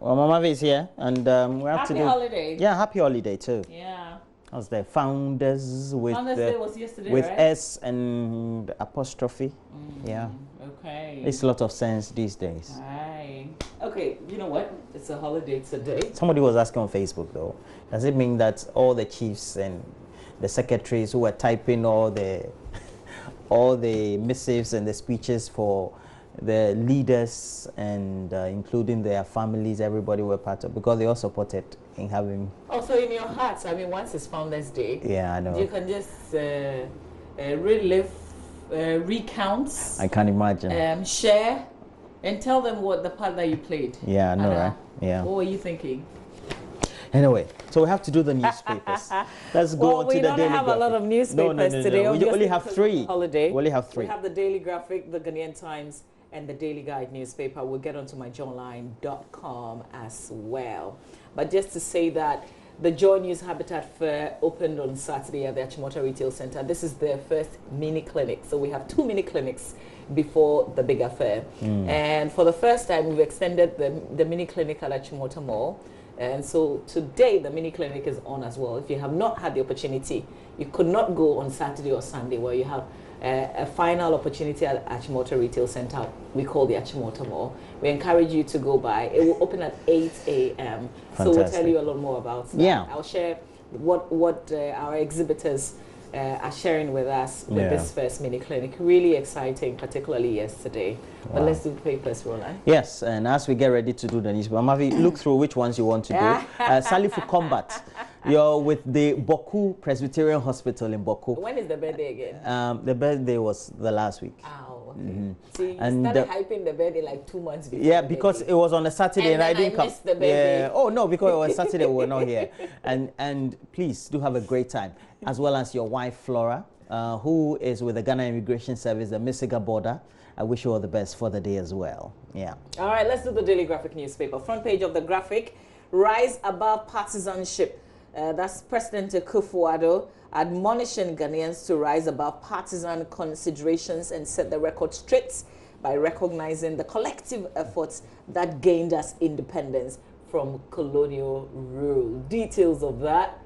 Well, Mama V is here, and we have to do... Happy holiday. Yeah, happy holiday too. Yeah. How's the Founders with Founders Day was yesterday, with right? S and apostrophe. Yeah. Okay. Makes a lot of sense these days. Aye. Okay, you know what? It's a holiday today. Somebody was asking on Facebook though, does it mean that all the chiefs and the secretaries who were typing all the missives and the speeches for the leaders and including their families, everybody were part of, because they all supported in having... Also in your hearts, I mean, once it's Founders Day, yeah, I know. you can just relive, recounts. I can imagine. Share, and tell them what the part that you played. Yeah, I know, right? Yeah. What were you thinking? Anyway, so we have to do the newspapers. Let's go on to the Daily Graphic. We don't have a lot of newspapers today. We only have three. Holiday. We only have three. We have the Daily Graphic, the Ghanaian Times, and the Daily Guide newspaper. We'll get onto myjournline.com as well. But just to say that the Joy News Habitat Fair opened on Saturday at the Achimota Retail Center. This is their first mini clinic. So we have 2 mini clinics before the bigger fair. And for the first time, we've extended the mini clinic at Achimota Mall. And so today, the mini clinic is on as well. If you have not had the opportunity, you could not go on Saturday or Sunday, where you have a final opportunity at Achimota Retail Center. We call the Achimota Mall. We encourage you to go by. It will open at 8 a.m. So we'll tell you a lot more about that. Yeah. I'll share what our exhibitors are sharing with us with this first mini clinic. Really exciting, particularly yesterday. Wow. But let's do the papers, Roland. Yes, and as we get ready to do the newspaper, Mavi, look through which ones you want to do. Sally for Combat. You're with the Boku Presbyterian Hospital in Boku. When is the birthday again? The birthday was the last week. Oh, okay. See, you started hyping the birthday like 2 months before. Yeah, because it was on a Saturday and I didn't come. Missed the birthday. Yeah. Oh no, because it was Saturday we were not here. And please do have a great time, as well as your wife Flora, who is with the Ghana Immigration Service, the Misiga border. I wish you all the best for the day as well. Yeah. All right, let's do the Daily Graphic newspaper. Front page of the Graphic: rise above partisanship. That's President Akufo-Addo admonishing Ghanaians to rise above partisan considerations and set the record straight by recognizing the collective efforts that gained us independence from colonial rule. Details of that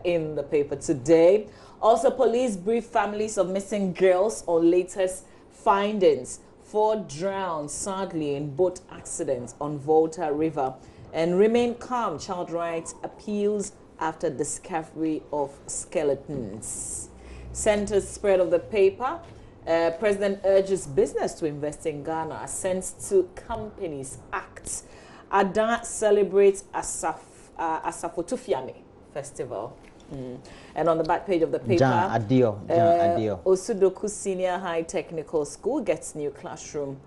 in the paper today. Also, police brief families of missing girls on latest findings. 4 drowned, sadly, in boat accidents on Volta River. And remain calm, child rights appeals after discovery of skeletons. Center spread of the paper: President urges business to invest in Ghana. Sends to companies acts. Ada celebrates Asafotufiame Festival. And on the back page of the paper, John Adio. Osudoku Senior High Technical School gets new classroom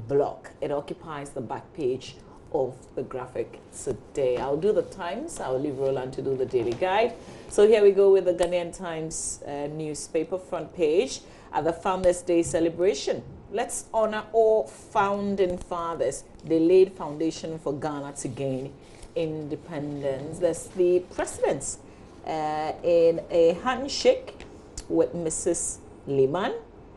block. It occupies the back page of the Graphic today. I'll do the Times. I'll leave Roland to do the Daily Guide. So here we go with the Ghanaian Times newspaper front page at the Founders Day celebration. Let's honor all founding fathers. They laid foundation for Ghana to gain independence. There's the presidents in a handshake with Mrs. Liman,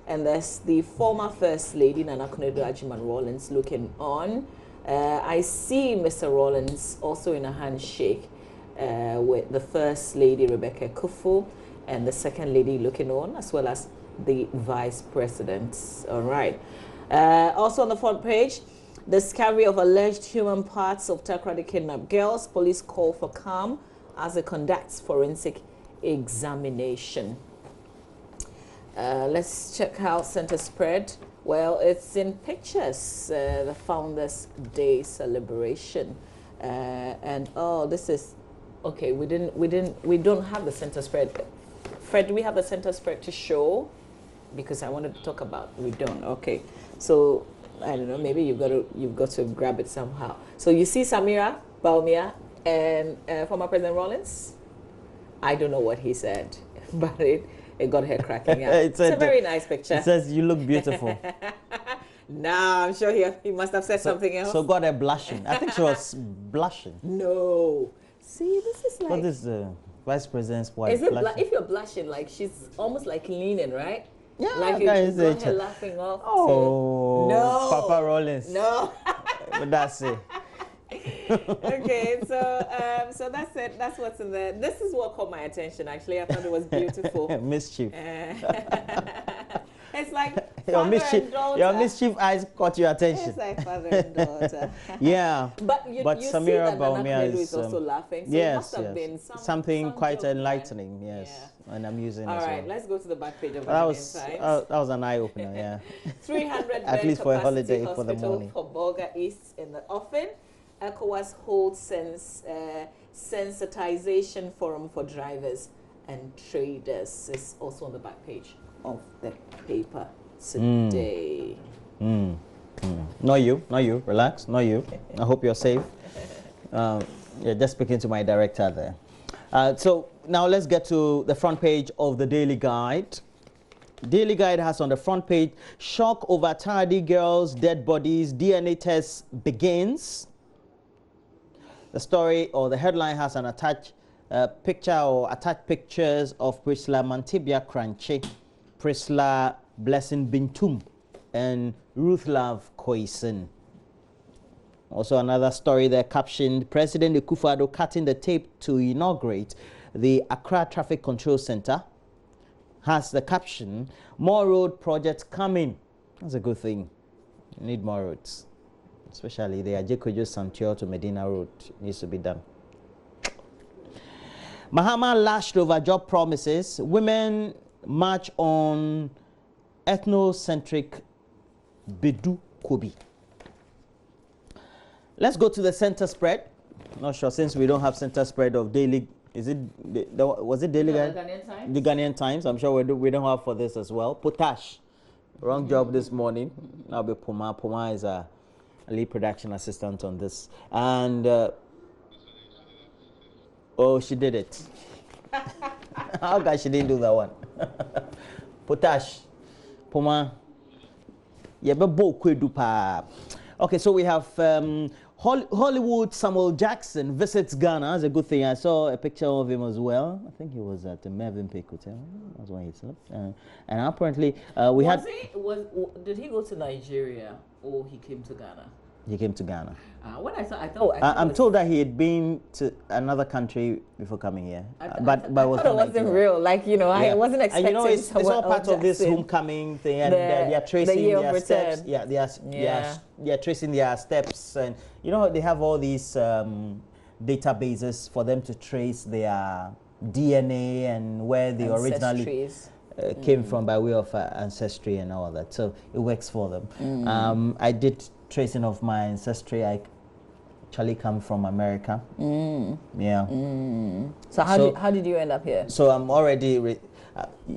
and there's the former First Lady Nana Akufo-Addo Rawlings looking on. I see Mr. Rawlings also in a handshake with the First Lady Rebecca Kufu and the Second Lady looking on, as well as the Vice President. All right. Also on the front page, discovery of alleged human parts of Takoradi kidnapped girls. Police call for calm as it conducts forensic examination. Let's check out center spread. Well, it's in pictures, the Founders Day celebration. And oh, this is okay. We don't have the center spread. Fred, do we have the center spread to show? Because I wanted to talk about, we don't. Okay. So I don't know, maybe you've got to grab it somehow. So you see Samira Baumia and former President Rawlings. I don't know what he said, but it got her cracking up. It's a very nice picture. It says you look beautiful. Nah, I'm sure he must have said something else. So got her blushing. I think she was blushing. No. See, this is like... What is the Vice President's wife? Is it if you're blushing, like she's almost like leaning, right? Yeah, like you got her laughing off. Oh, no. Papa Rawlings. No. But that's it. Okay, so that's it. That's what's in there. This is what caught my attention. Actually, I thought it was beautiful. Mischief. It's like father and daughter. Your mischief eyes caught your attention. It's like father and daughter. Yeah. But you Samira see that Nana Bawumia is also laughing. So yes, it must have been something quite joke, enlightening. right? Yes, Yeah. and amusing. All as right, well. let's go to the back page of the That Times. that was an eye opener. Yeah. 300 At least for a holiday for the hospital morning. for Bolga East in the offing. ECOWAS holds sensitization forum for drivers and traders. Is also on the back page of the paper today. Not you. Relax. Not you. I hope you're safe. Yeah, just speaking to my director there. So now let's get to the front page of the Daily Guide. Daily Guide has on the front page, shock over tardy girls' dead bodies, DNA test begins. The story or the headline has an attached picture or attached pictures of Priscilla Mantibia Cranche, Priscilla Blessing Bintum, and Ruth Love Koison. Also another story there captioned, President Akufo-Addo cutting the tape to inaugurate the Accra Traffic Control Center. Has the caption, more road projects coming. That's a good thing. You need more roads. Especially the Ajekojo Santiago to Medina Road needs to be done. Mahama lashed over job promises. Women march on ethnocentric Bedu Kobi. Let's go to the center spread. Not sure since we don't have center spread of daily. Is it was it Daily Guide? Ghanaian Times? The Ghanaian Times. I'm sure we don't have for this as well. Potash. Wrong job this morning. Now be Puma. Puma is a lead production assistant on this. And oh, she did it. How come she didn't do that one? Potash. Puma. Yeah, but okay, so we have Hollywood Samuel Jackson visits Ghana. That's a good thing. I saw a picture of him as well. I think he was at the Mervyn Peak Hotel. That's why he slept. And apparently did he go to Nigeria or he came to Ghana? He came to Ghana. When I thought I'm told that he had been to another country before coming here, but I thought it wasn't real. Like I wasn't expecting. And it's all part of this homecoming thing, and they are tracing their steps. Yeah, they are tracing their steps, and they have all these databases for them to trace their DNA and where they originally came from by way of ancestry and all that. So it works for them. I did tracing of my ancestry. I actually come from America. Yeah. So how did you end up here? So I'm already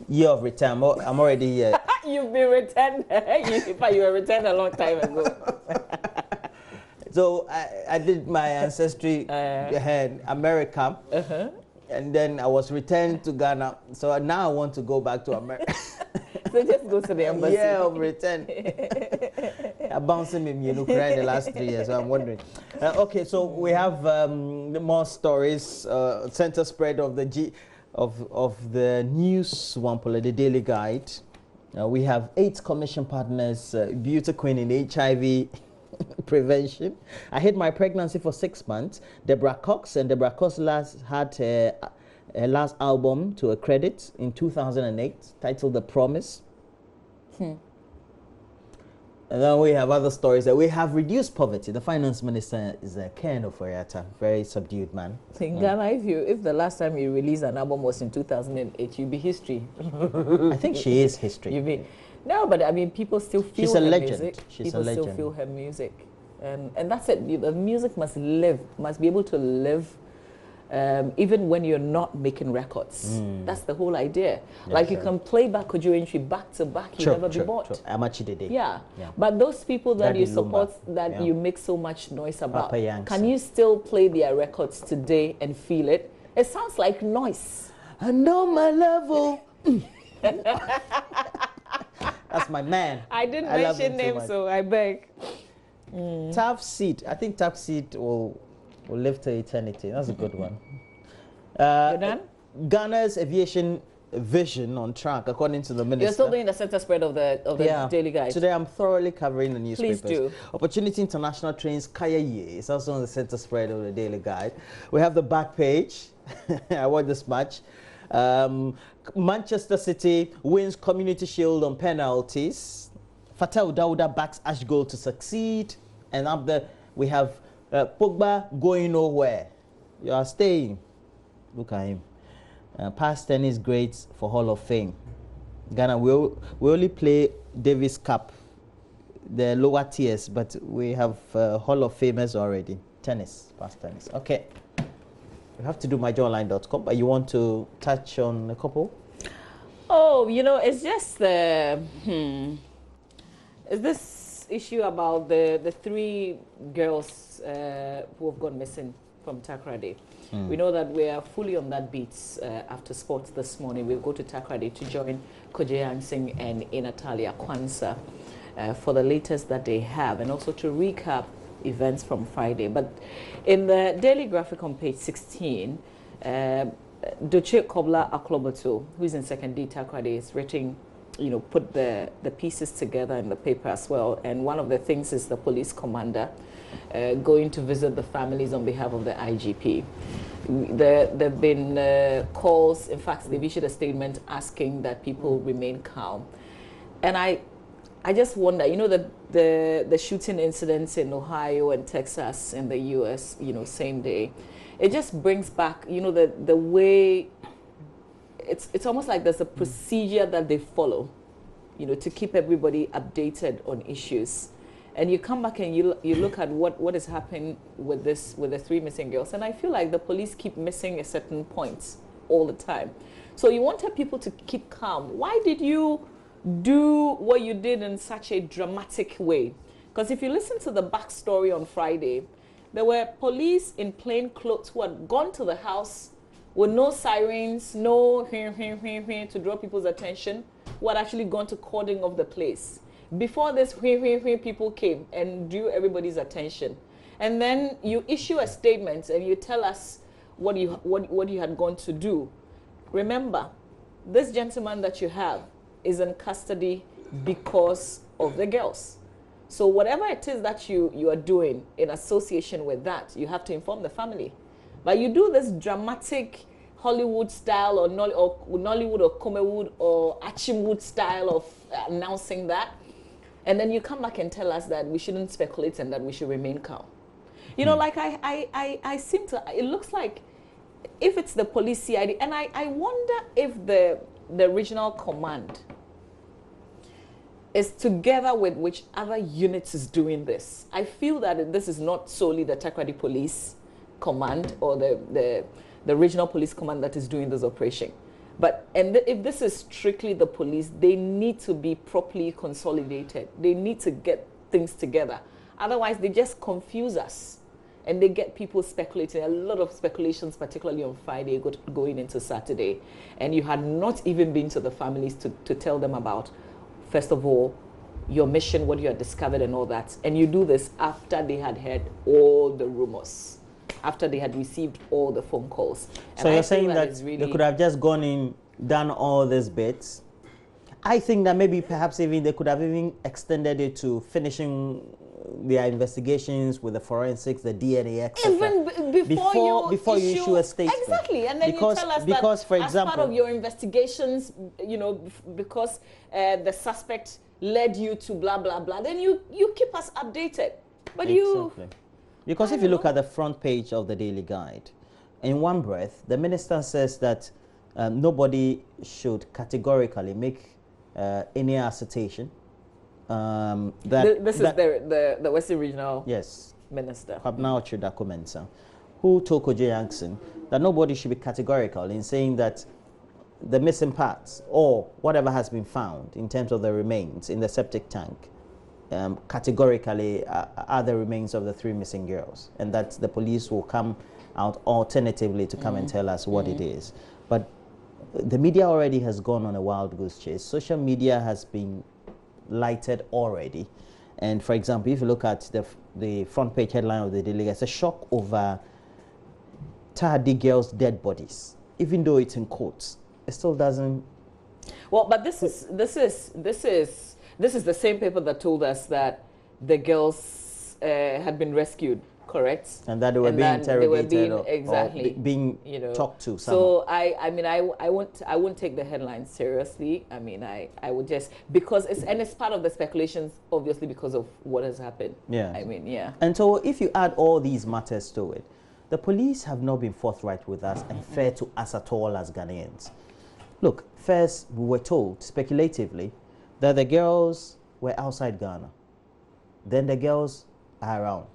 year of return. I'm already here. You've been returned. You were returned a long time ago. So I did my ancestry in America. And then I was returned to Ghana. So now I want to go back to America. So just go to the embassy. Yeah, of return. I'm bouncing in Ukraine the last 3 years, so I'm wondering. Okay, so we have more stories. Center spread of the of the news one, the Daily Guide. We have 8 commission partners, beauty queen in HIV prevention. I hid my pregnancy for 6 months. Deborah Cox had her last album to a credit in 2008, titled The Promise. And then we have other stories that we have reduced poverty. The finance minister is a Ken Oforiatta, very subdued man. In Ghana, if the last time you released an album was in 2008, you'd be history. I think she is history. No, but I mean, people still feel She's a her legend. music. She's people a legend. still feel her music. And that's it. The music must be able to live even when you're not making records. That's the whole idea. Yeah, like you can play back Kojo back to back, you never be bought. Yeah. But those people that you support, that you make so much noise about, can you still play their records today and feel it? It sounds like noise. I know my level. That's my man. I didn't mention names, so I beg. Tough Seat. I think Tough Seat will live to eternity. That's a good one. You're done? Ghana's aviation vision on track, according to the minister. You're still doing the center spread of the Daily Guide. Today I'm thoroughly covering the newspapers. Please do. Opportunity International Trains Kayaye is also on the center spread of the Daily Guide. We have the back page. I watched this match. Manchester City wins Community Shield on penalties. Fatou Dauda backs Ash Gold to succeed. And up there we have Pogba going nowhere. You are staying. Look at him. Past tennis greats for Hall of Fame. Ghana, we only play Davis Cup, the lower tiers, but we have Hall of Famers already. Tennis, past tennis. Okay. You have to do myjoyonline.com, but you want to touch on a couple? Oh, you know, it's just is this issue about the 3 girls who have gone missing from Takoradi. We know that we are fully on that beat after sports this morning. We'll go to Takoradi to join Koje Singh and Natalia Kwanzaa for the latest that they have, and also to recap events from Friday. But in the Daily Graphic on page 16, Doche Kobla Aklobato, who is in 2nd Takoradi, is written, you know, put the pieces together in the paper as well. And one of the things is the police commander going to visit the families on behalf of the IGP. There have been calls. In fact, they've issued a statement asking that people remain calm. And I just wonder, you know, the shooting incidents in Ohio and Texas in the U.S., you know, same day. It just brings back, you know, the way it's almost like there's a procedure that they follow, you know, to keep everybody updated on issues. And you come back and you look at what is happening with the 3 missing girls, and I feel like the police keep missing a certain points all the time. So you wanted people to keep calm. Why did you do what you did in such a dramatic way? Because if you listen to the backstory on Friday, there were police in plain clothes who had gone to the house with no sirens, no to draw people's attention, who had actually gone to cordon off the place. Before this, people came and drew everybody's attention. And then you issue a statement and you tell us what you had gone to do. Remember, this gentleman that you have is in custody because of the girls. So whatever it is that you are doing in association with that, you have to inform the family. But you do this dramatic Hollywood style or Nollywood or Comewood or Achimwood style of announcing that. And then you come back and tell us that we shouldn't speculate and that we should remain calm. You know, like I seem to, it looks like if it's the police CID, and I wonder if the regional command is together with which other units is doing this. I feel that this is not solely the Takoradi Police Command or the regional police command that is doing this operation. But if this is strictly the police, they need to be properly consolidated. They need to get things together. Otherwise, they just confuse us. And they get people speculating, a lot of speculations, particularly on Friday going into Saturday. And you had not even been to the families to tell them about, first of all, your mission, what you had discovered and all that. And you do this after they had heard all the rumors, after they had received all the phone calls. So you're saying that really they could have just gone in, done all these bits. I think that maybe perhaps even they could have even extended it to finishing their investigations with the forensics, the DNA, etc. Even before you issue a statement. Exactly, and then you tell us that for example, as part of your investigations, you know, because the suspect led you to blah, blah, blah, then you keep us updated. But exactly. Because if you look at the front page of the Daily Guide, in one breath, the minister says that nobody should categorically make any assertion this is the Western Regional Minister, who told Koje Yankson that nobody should be categorical in saying that the missing parts or whatever has been found in terms of the remains in the septic tank categorically are the remains of the 3 missing girls, and that the police will come out alternatively to come and tell us what it is. But the media already has gone on a wild goose chase. Social media has been lighted already. And for example, if you look at the front page headline of the Daily Guide, it's a shock over Tahadi girls' dead bodies, even though it's in quotes. it still doesn't. Well, but this is the same paper that told us that the girls had been rescued, correct? And that they were being interrogated or being talked to. So I mean I won't take the headlines seriously. I mean I would just, because it's part of the speculations, obviously, because of what has happened. Yeah. I mean, yeah. And so if you add all these matters to it, the police have not been forthright with us and fair to us at all as Ghanaians. Look, first we were told speculatively that the girls were outside Ghana. Then the girls are around.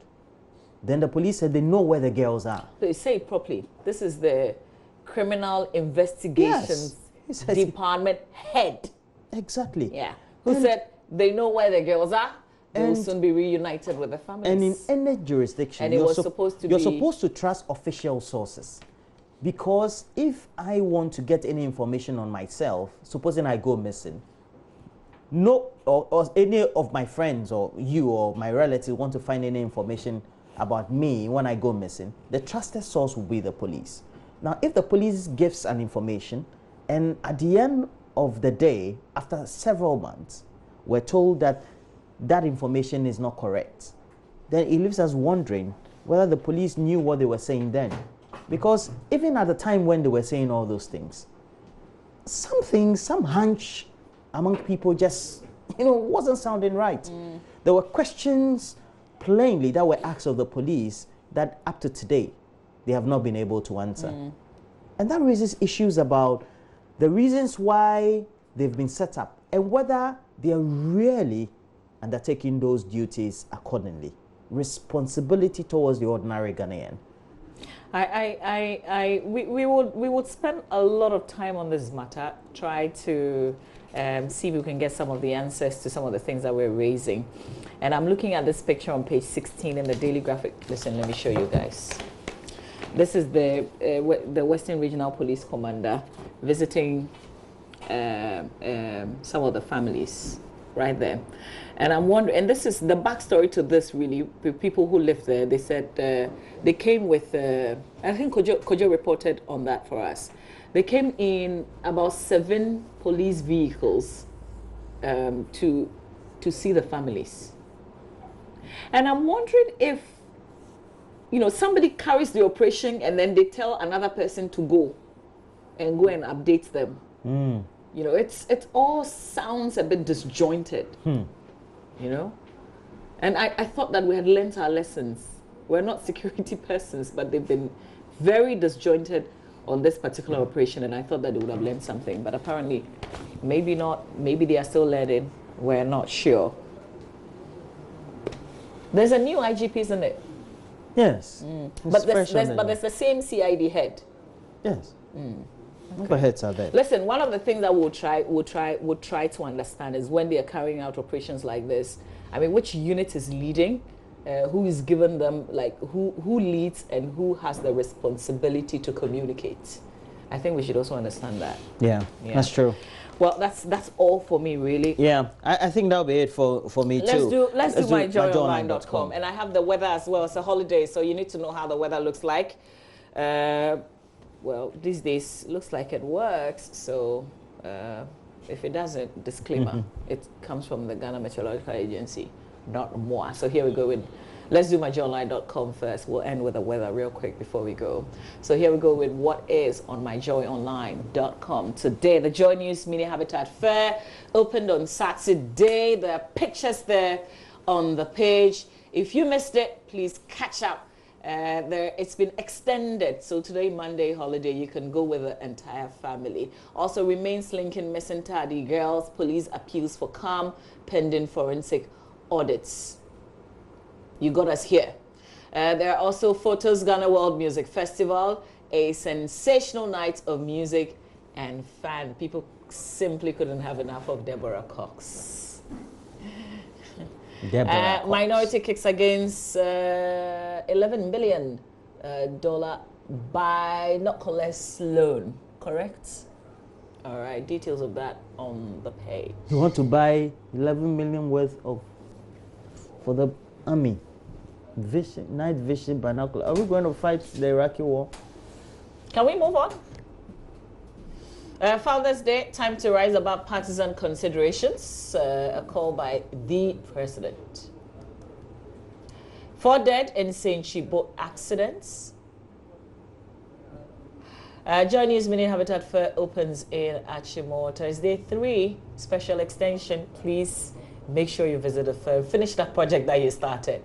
Then the police said they know where the girls are. So you say it properly. This is the Criminal Investigations Department head. Exactly. Yeah. Who said they know where the girls are. They will soon be reunited with the families. And in any jurisdiction, you're supposed to trust official sources. Because if I want to get any information on myself, supposing I go missing, or any of my friends or you or my relatives want to find any information about me when I go missing, the trusted source will be the police. Now, if the police gives an information, and at the end of the day, after several months, we're told that that information is not correct, then it leaves us wondering whether the police knew what they were saying then. Because even at the time when they were saying all those things, some hunch among people just, wasn't sounding right. There were questions plainly that were asked of the police that up to today, they have not been able to answer. And that raises issues about the reasons why they've been set up and whether they are really undertaking those duties accordingly. Responsibility towards the ordinary Ghanaian. We would spend a lot of time on this matter, try to see if we can get some of the answers to some of the things that we're raising. And I'm looking at this picture on page 16 in the Daily Graphic. Listen, let me show you guys. This is the Western Regional Police Commander visiting some of the families right there. And I'm wondering, and this is the backstory to this really, people who live there, they said they came with, I think Kojo reported on that for us. They came in about 7 police vehicles to see the families. And I'm wondering if, somebody carries the operation and then they tell another person to go and update them. It all sounds a bit disjointed. And I thought that we had learnt our lessons. We're not security persons, but they've been very disjointed on this particular operation, and I thought that they would have learned something, but apparently maybe not. Maybe they are still learning. We're not sure. There's a new IGP, isn't it? Yes. But there's the same CID head. Yes. Okay. Heads are there. Listen, one of the things that we'll try to understand is when they are carrying out operations like this, I mean, which unit is leading, who is given them, who leads and who has the responsibility to communicate. I think we should also understand that. Yeah. That's true. Well, that's all for me, really. Yeah, I think that'll be it for me too. Let's do myjoyonline.com. And I have the weather as well. It's a holiday, so you need to know how the weather looks like. Well, these days looks like it works, so if it doesn't, disclaimer, it comes from the Ghana Meteorological Agency, not moi. So here we go with, let's do myjoyonline.com first. We'll end with the weather real quick before we go. So here we go with what is on myjoyonline.com. Today, the Joy News Mini Habitat Fair opened on Saturday. There are pictures there on the page. If you missed it, please catch up. It's been extended, so today, Monday holiday, you can go with the entire family. Also, remains linking missing tardy girls, police appeals for calm pending forensic audits. You got us here. There are also photos, Ghana World Music Festival, a sensational night of music and fun. People simply couldn't have enough of Deborah Cox. Minority kicks against $11 billion by not-less loan, correct? All right, details of that on the page. You want to buy 11 million worth of for the army? Night vision binocular. Are we going to fight the Iraqi war? Can we move on? Founders Day, time to rise above partisan considerations. A call by the president. 4 dead in Saint boat accidents. Joy News Mini Habitat Fair opens in Achimota. Thursday 3 special extension. Please make sure you visit the fair. Finish that project that you started.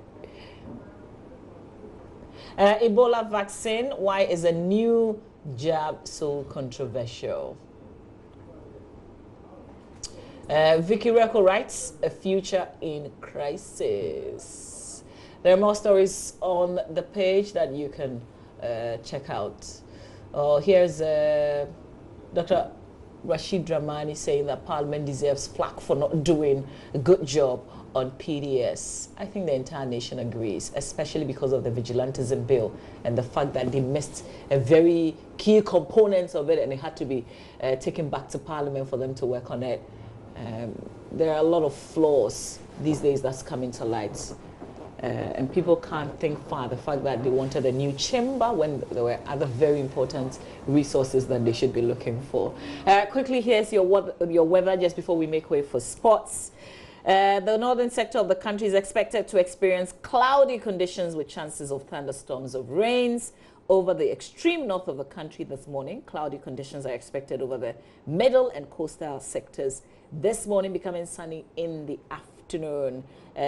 Ebola vaccine. Why is a new jab so controversial? Vicky Reco writes, a future in crisis. There are more stories on the page that you can check out. Here's Dr. Rashid Dramani saying that Parliament deserves flack for not doing a good job on PDS. I think the entire nation agrees, especially because of the vigilantism bill and the fact that they missed a very key component of it and it had to be taken back to Parliament for them to work on it. There are a lot of flaws these days that's coming to light. And people can't think far. The fact that they wanted a new chamber when there were other very important resources that they should be looking for. Quickly, here's your weather just before we make way for sports. The northern sector of the country is expected to experience cloudy conditions with chances of thunderstorms of rains. Over the extreme north of the country this morning, cloudy conditions are expected over the middle and coastal sectors this morning, becoming sunny in the afternoon.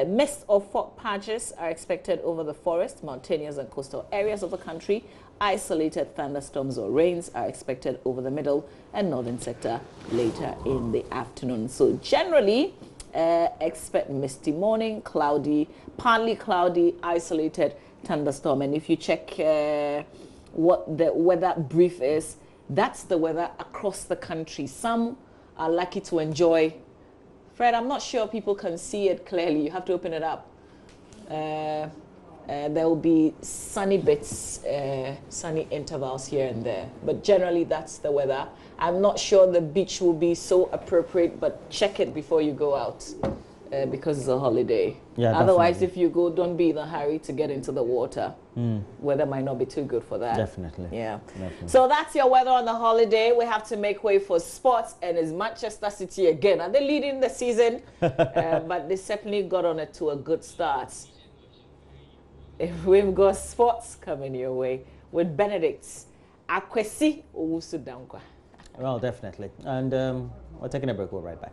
Mist or fog patches are expected over the forest, mountainous and coastal areas of the country. Isolated thunderstorms or rains are expected over the middle and northern sector later in the afternoon. So generally, expect misty morning, cloudy, partly cloudy, isolated thunderstorm. And if you check what the weather brief is, that's the weather across the country. Some are lucky to enjoy. Fred, I'm not sure people can see it clearly. You have to open it up. There will be sunny bits, sunny intervals here and there. But generally, that's the weather. I'm not sure the beach will be so appropriate, but check it before you go out because it's a holiday. Yeah, otherwise, if you go, don't be in a hurry to get into the water. Weather might not be too good for that. Definitely. Yeah. Definitely. So that's your weather on the holiday. We have to make way for sports, and it's Manchester City again. Are they leading the season? But they certainly got on it to a good start. We've got sports coming your way with Benedict's Akwesi Owusu Dankwa. Well, definitely. And we're taking a break. We'll be right back.